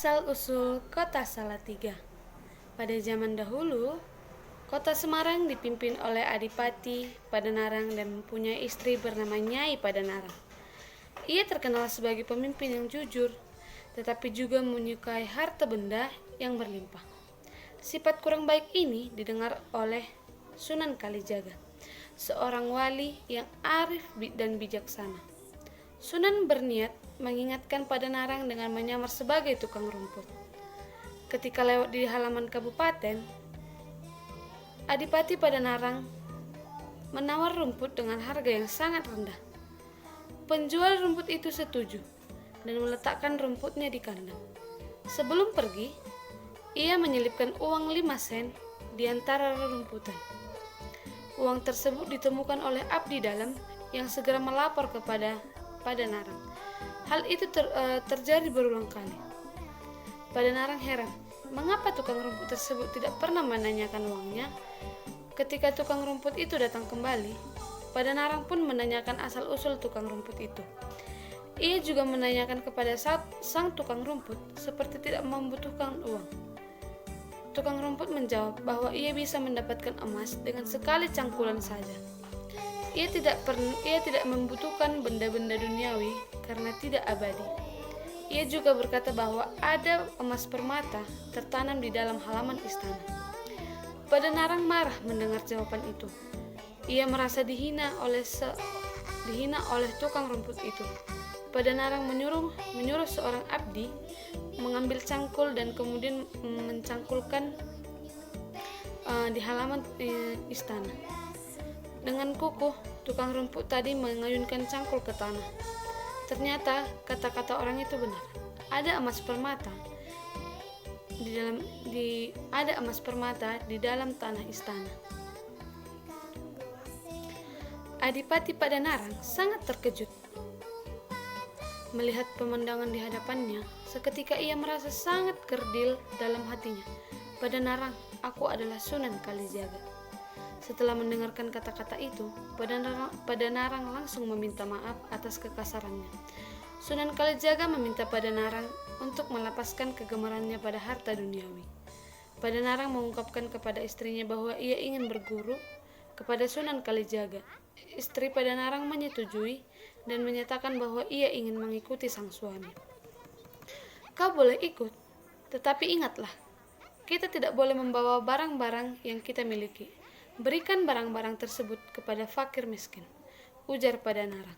Asal-usul kota Salatiga. Pada zaman dahulu, kota Semarang dipimpin oleh Adipati Padanarang dan mempunyai istri bernama Nyai Padanarang. Ia terkenal sebagai pemimpin yang jujur, tetapi juga menyukai harta benda yang berlimpah. Sifat kurang baik ini didengar oleh Sunan Kalijaga, seorang wali yang arif dan bijaksana. Sunan berniat mengingatkan Padanarang dengan menyamar sebagai tukang rumput. Ketika lewat di halaman kabupaten, Adipati Padanarang menawar rumput dengan harga yang sangat rendah. Penjual rumput itu setuju dan meletakkan rumputnya di kandang. Sebelum pergi, ia menyelipkan uang 5 sen di antara rerumputan. Uang tersebut ditemukan oleh abdi dalam yang segera melapor kepada Padanarang. Hal itu terjadi berulang kali. Padanarang heran, mengapa tukang rumput tersebut tidak pernah menanyakan uangnya? Ketika tukang rumput itu datang kembali, Padanarang pun menanyakan asal-usul tukang rumput itu. Ia juga menanyakan kepada sang tukang rumput seperti tidak membutuhkan uang. Tukang rumput menjawab bahwa ia bisa mendapatkan emas dengan sekali cangkulan saja. Ia tidak membutuhkan benda-benda duniawi karena tidak abadi. Ia juga berkata bahwa ada emas permata tertanam di dalam halaman istana. Padanarang marah mendengar jawaban itu. Ia merasa dihina oleh tukang rumput itu. Padanarang menyuruh seorang abdi mengambil cangkul dan kemudian mencangkulkan di halaman istana. Dengan kukuh, tukang rumput tadi mengayunkan cangkul ke tanah. Ternyata kata-kata orang itu benar. Ada emas permata di dalam tanah istana. Adipati Padanarang sangat terkejut melihat pemandangan di hadapannya. Seketika ia merasa sangat kerdil dalam hatinya. Padanarang, aku adalah Sunan Kalijaga. Setelah mendengarkan kata-kata itu, Padanarang langsung meminta maaf atas kekasarannya. Sunan Kalijaga meminta Padanarang untuk melepaskan kegemarannya pada harta duniawi. Padanarang mengungkapkan kepada istrinya bahwa ia ingin berguru kepada Sunan Kalijaga. Istri Padanarang menyetujui dan menyatakan bahwa ia ingin mengikuti sang suami. Kau boleh ikut, tetapi ingatlah, kita tidak boleh membawa barang-barang yang kita miliki. Berikan barang-barang tersebut kepada fakir miskin, ujar Padanarang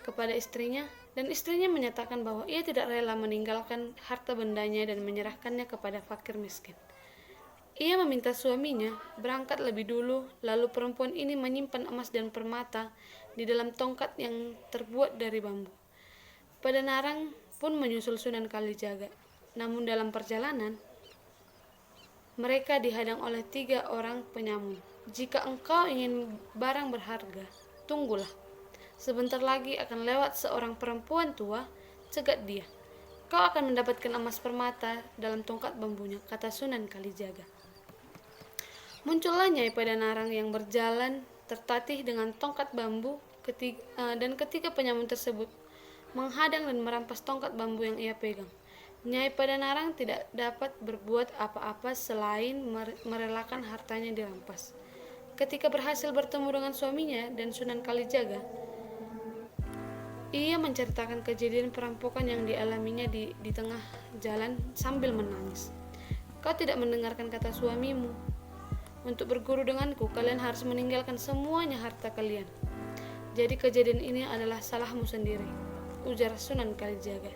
kepada istrinya, dan istrinya menyatakan bahwa ia tidak rela meninggalkan harta bendanya dan menyerahkannya kepada fakir miskin. Ia meminta suaminya berangkat lebih dulu, lalu perempuan ini menyimpan emas dan permata di dalam tongkat yang terbuat dari bambu. Padanarang pun menyusul Sunan Kalijaga. Namun dalam perjalanan, mereka dihadang oleh 3 orang penyamun. Jika engkau ingin barang berharga, tunggulah. Sebentar lagi akan lewat seorang perempuan tua, cegat dia. Kau akan mendapatkan emas permata dalam tongkat bambunya, kata Sunan Kalijaga. Muncullah Nyai Padanarang yang berjalan tertatih dengan tongkat bambu dan ketiga penyamun tersebut menghadang dan merampas tongkat bambu yang ia pegang. Nyai Padanarang tidak dapat berbuat apa-apa selain merelakan hartanya dirampas. Ketika berhasil bertemu dengan suaminya dan Sunan Kalijaga, ia menceritakan kejadian perampokan yang dialaminya di tengah jalan sambil menangis. Kau tidak mendengarkan kata suamimu. Untuk berguru denganku, kalian harus meninggalkan semuanya harta kalian. Jadi kejadian ini adalah salahmu sendiri, ujar Sunan Kalijaga.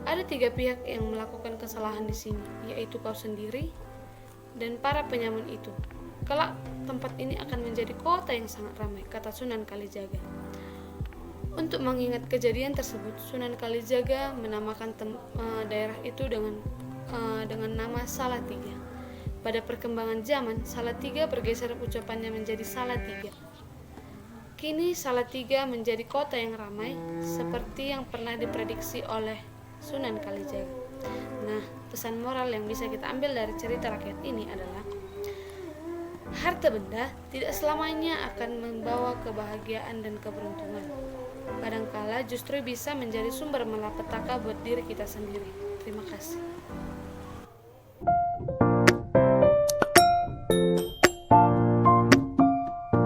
Ada 3 pihak yang melakukan kesalahan di sini, yaitu kau sendiri dan para penyamun itu. Kelak tempat ini akan menjadi kota yang sangat ramai, kata Sunan Kalijaga. Untuk mengingat kejadian tersebut, Sunan Kalijaga menamakan daerah itu dengan nama Salatiga. Pada perkembangan zaman, Salatiga bergeser ucapannya menjadi Salatiga. Kini Salatiga menjadi kota yang ramai, seperti yang pernah diprediksi oleh Sunan Kalijaga. Nah, pesan moral yang bisa kita ambil dari cerita rakyat ini adalah harta benda tidak selamanya akan membawa kebahagiaan dan keberuntungan. Kadangkala justru bisa menjadi sumber malapetaka buat diri kita sendiri. Terima kasih.